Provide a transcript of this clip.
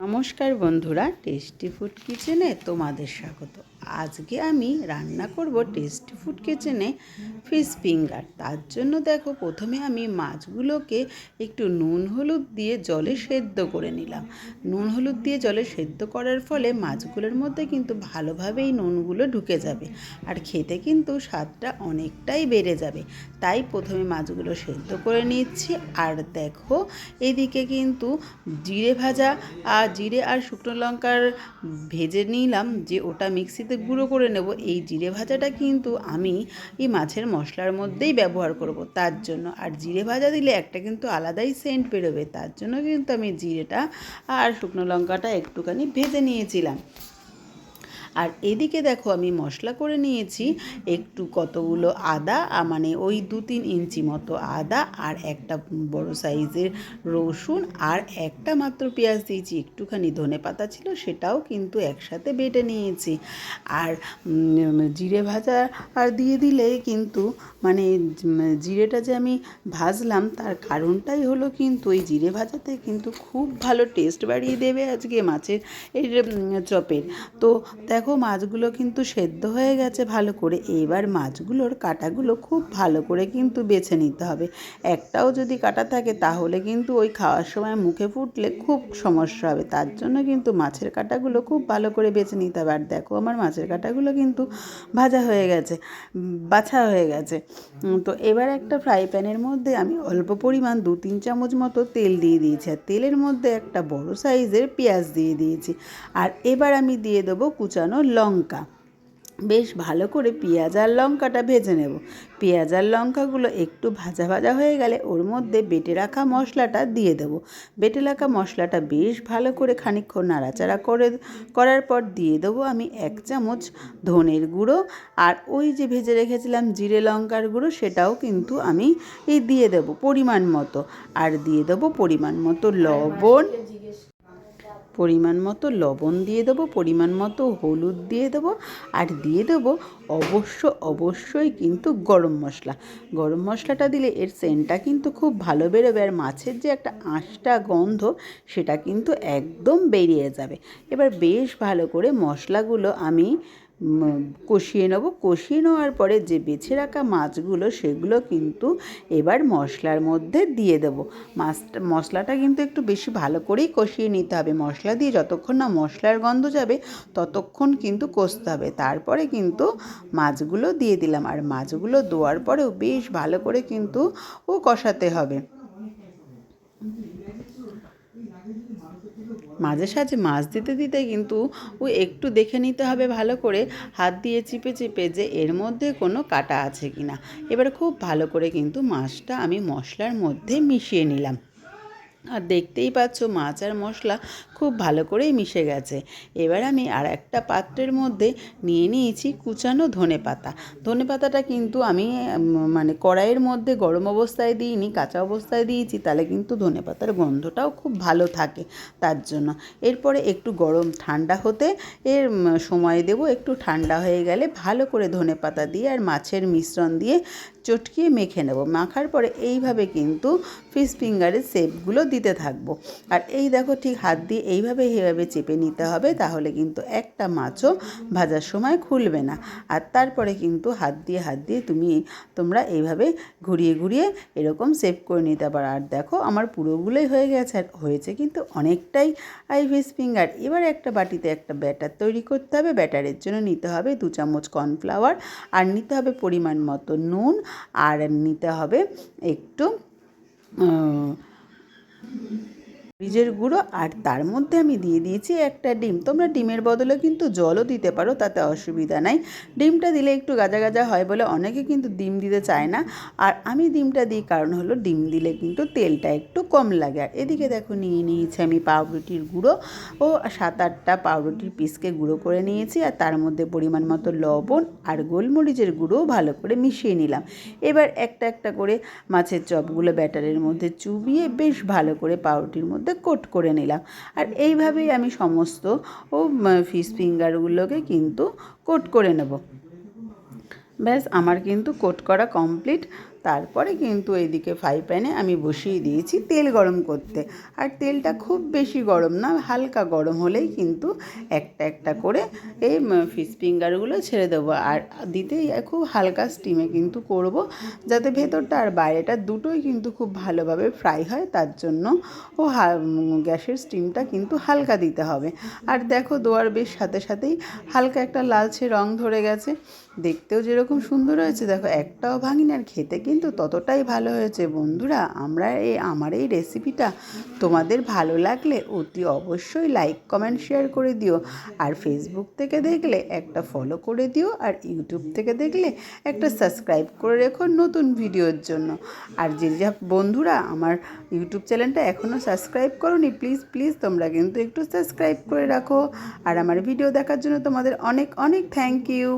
নমস্কার বন্ধুরা, tasty food কিচেনে তোমাদের স্বাগত। আজকে আমি রান্না করব টেস্টি ফুড কিচেনে ফিশ ফিঙ্গার। তার জন্য দেখো, প্রথমে আমি মাছগুলোকে একটু নুন হলুদ দিয়ে জলে সেদ্ধ করে নিলাম। নুন হলুদ দিয়ে জলে সেদ্ধ করার ফলে মাছগুলোর মধ্যে কিন্তু ভালোভাবেই নুনগুলো ঢুকে যাবে, আর খেতে কিন্তু স্বাদটা অনেকটাই বেড়ে যাবে। তাই প্রথমে মাছগুলো সেদ্ধ করে নিচ্ছি। আর দেখো, এদিকে কিন্তু জিরে ভাজা আর জিরে আর শুকনো লঙ্কার ভেজে নিলাম, যে ওটা মিক্সিতে গুঁড়ো করে নেব। এই জিরে ভাজাটা কিন্তু আমি এই মাছের মশলার মধ্যেই ব্যবহার করব তার জন্য। আর জিরে ভাজা দিলে একটা কিন্তু আলাদাই সেন্ট বেরোবে, তার জন্য কিন্তু আমি জিরেটা আর শুকনো লঙ্কাটা একটুখানি ভেজে নিয়েছিলাম। আর এদিকে দেখো, আমি মশলা করে নিয়েছি একটু কতগুলো আদা, মানে ওই 2-3 ইঞ্চি মতো আদা, আর একটা বড় সাইজের রসুন, আর একটা মাত্র পেঁয়াজ দিয়েছি। একটুখানি ধনেপাতা ছিল, সেটাও কিন্তু একসাথে বেটে নিয়েছি। আর জিরে ভাজা আর দিয়ে দিলে কিন্তু মানে জিরেটা যে আমি ভাজলাম, তার কারণটাই হলো কিন্তু ওই জিরে ভাজাতে কিন্তু খুব ভালো টেস্ট বাড়িয়ে দেবে আজকে মাছের এই চপের। তো দেখো, মাছগুলো কিন্তু সেদ্ধ হয়ে গেছে ভালো করে। এবার মাছগুলোর কাঁটাগুলো খুব ভালো করে কিন্তু বেছে নিতে হবে। একটাও যদি কাটা থাকে তাহলে কিন্তু ওই খাওয়ার সময় মুখে ফুটলে খুব সমস্যা হবে। তার জন্য কিন্তু মাছের কাঁটাগুলো খুব ভালো করে বেছে নিতে হবে। আর দেখো, আমার মাছের কাঁটাগুলো কিন্তু ভাজা হয়ে গেছে, বাছা হয়ে গেছে। তো এবার একটা ফ্রাই প্যানের মধ্যে আমি অল্প পরিমাণ 2-3 চামচ মতো তেল দিয়ে দিয়েছি, আর তেলের মধ্যে একটা বড় সাইজের পেঁয়াজ দিয়ে দিয়েছি। আর এবার আমি দিয়ে দেবো কুচানো লঙ্কা। বেশ ভালো করে পেঁয়াজ আর লঙ্কাটা ভেজে নেব। পেঁয়াজ আর লঙ্কাগুলো একটু ভাজা ভাজা হয়ে গেলে ওর মধ্যে বেটে রাখা মশলাটা দিয়ে দেবো। বেটে রাখা মশলাটা বেশ ভালো করে খানিকক্ষণ নাড়াচাড়া করার পর দিয়ে দেবো আমি 1 চামচ ধনের গুঁড়ো, আর ওই যে ভেজে রেখেছিলাম জিরে লঙ্কার গুঁড়ো, সেটাও কিন্তু আমি দিয়ে দেবো পরিমাণ মতো। আর দিয়ে দেবো পরিমাণ মতো লবণ দিয়ে দেবো, পরিমাণ মতো হলুদ দিয়ে দেবো, আর দিয়ে দেবো অবশ্যই কিন্তু গরম মশলা। গরম মশলাটা দিলে এর সেন্টটা কিন্তু খুব ভালো বেরোবে, আর মাছের যে একটা আঁশটা গন্ধ, সেটা কিন্তু একদম বেরিয়ে যাবে। এবার বেশ ভালো করে মশলাগুলো আমি কষিয়ে নেব। কষিয়ে নেওয়ার পরে যে বেছে রাখা মাছগুলো, সেগুলো কিন্তু এবার মশলার মধ্যে দিয়ে দেব। মশলাটা কিন্তু একটু বেশি ভালো করেই কষিয়ে নিতে হবে। মশলা দিয়ে যতক্ষণ না মশলার গন্ধ যাবে ততক্ষণ কিন্তু কষতে হবে। তারপরে কিন্তু মাছগুলো দিয়ে দিলাম, আর মাছগুলো দেওয়ার পরেও বেশ ভালো করে কিন্তু কষাতে হবে। মাঝে সাঝে মাছ দিতে দিতে কিন্তু একটু দেখে নিতে হবে ভালো করে, হাত দিয়ে চিপে চিপে, যে এর মধ্যে কোনো কাটা আছে কি না। এবার খুব ভালো করে কিন্তু মাছটা আমি মশলার মধ্যে মিশিয়ে নিলাম। আর দেখতেই পাচ্ছ, মাছ আর মশলা খুব ভালো করেই মিশে গেছে। এবার আমি আর একটা পাত্রের মধ্যে নিয়ে নিয়েছি কুচানো ধনেপাতা। ধনেপাতাটা কিন্তু আমি মানে কড়াইয়ের মধ্যে গরম অবস্থায় দিইনি, কাঁচা অবস্থায় দিয়েছি, তাহলে কিন্তু ধনেপাতার গন্ধটাও খুব ভালো থাকে তার জন্য। এরপরে একটু ঠান্ডা হতে সময় দেব। একটু ঠান্ডা হয়ে গেলে ভালো করে ধনেপাতা দিয়ে আর মাছের মিশ্রণ দিয়ে চটকিয়ে মেখে নেব। মাখার পরে এইভাবে কিন্তু ফিশ ফিঙ্গারের শেপগুলো দিতে থাকবো। আর এই দেখো, ঠিক হাত দিয়ে এইভাবে চেপে নিতে হবে, তাহলে কিন্তু একটা মাছও ভাজার সময় খুলবে না। আর তারপরে কিন্তু হাত দিয়ে তোমরা এইভাবে ঘুরিয়ে এরকম শেপ করে নিতে পারো। আর দেখো, আমার পুরোগুলোই হয়ে গেছে, আর হয়েছে কিন্তু অনেকটাই ফিশ ফিঙ্গার। এবার একটা বাটিতে একটা ব্যাটার তৈরি করতে হবে। ব্যাটারের জন্য নিতে হবে 2 চামচ কর্নফ্লাওয়ার, আর নিতে হবে পরিমাণ মতো নুন, আর নিতে হবে একটু মরিচের গুঁড়ো, আর তার মধ্যে আমি দিয়ে দিয়েছি একটা ডিম। তোমরা ডিমের বদলে কিন্তু জলও দিতে পারো, তাতে অসুবিধা নাই। ডিমটা দিলে একটু গাজা গাজা হয় বলে অনেকে কিন্তু ডিম দিতে চায় না, আর আমি ডিমটা দিই, কারণ হলো ডিম দিলে কিন্তু তেলটা একটু কম লাগে। আর এদিকে দেখো, নিয়ে নিয়েছি আমি পাউরুটির গুঁড়ো, 7-8টা পাউরুটির পিসকে গুঁড়ো করে নিয়েছি, আর তার মধ্যে পরিমাণ মতো লবণ আর গোলমরিচের গুঁড়োও ভালো করে মিশিয়ে নিলাম। এবার একটা একটা করে মাছের চপগুলো ব্যাটারের মধ্যে চুবিয়ে বেশ ভালো করে পাউরুটির মধ্যে কোট করে নিলাম। আর এইভাবেই আমি সমস্ত ফিশ ফিঙ্গারগুলোকে কিন্তু কোট করে নেব। ব্যাস, আমার কিন্তু কোট করা কমপ্লিট। তারপরে কিন্তু এইদিকে ফ্রাই প্যানে আমি বসিয়ে দিয়েছি তেল গরম করতে। আর তেলটা খুব বেশি গরম না, হালকা গরম হলেই কিন্তু একটা একটা করে এই ফিশ ফিঙ্গারগুলো ছেড়ে দেবো। আর দিতেই খুব হালকা স্টিমে কিন্তু করব, যাতে ভেতরটা আর বাইরেটা দুটোই কিন্তু খুব ভালোভাবে ফ্রাই হয়। তার জন্য গ্যাসের স্টিমটা কিন্তু হালকা দিতে হবে। আর দেখো দেওয়ার বেশ সাথে সাথেই হালকা একটা লালচে রং ধরে গেছে, দেখতেও যেরকম সুন্দর হয়েছে দেখো, একটাও ভাঙিনি। আর খেতে কিন্তু ততটাই ভালো হয়েছে। বন্ধুরা, আমার এই রেসিপিটা তোমাদের ভালো লাগলে অতি অবশ্যই লাইক কমেন্ট শেয়ার করে দিও। আর ফেসবুক থেকে দেখলে একটা ফলো করে দিও, আর ইউটিউব থেকে দেখলে একটা সাবস্ক্রাইব করে রেখো নতুন ভিডিওর জন্য। আর যে বন্ধুরা আমার ইউটিউব চ্যানেলটা এখনও সাবস্ক্রাইব করোনি, প্লিজ প্লিজ তোমরা কিন্তু একটু সাবস্ক্রাইব করে রাখো। আর আমার ভিডিও দেখার জন্য তোমাদের অনেক অনেক থ্যাংক ইউ।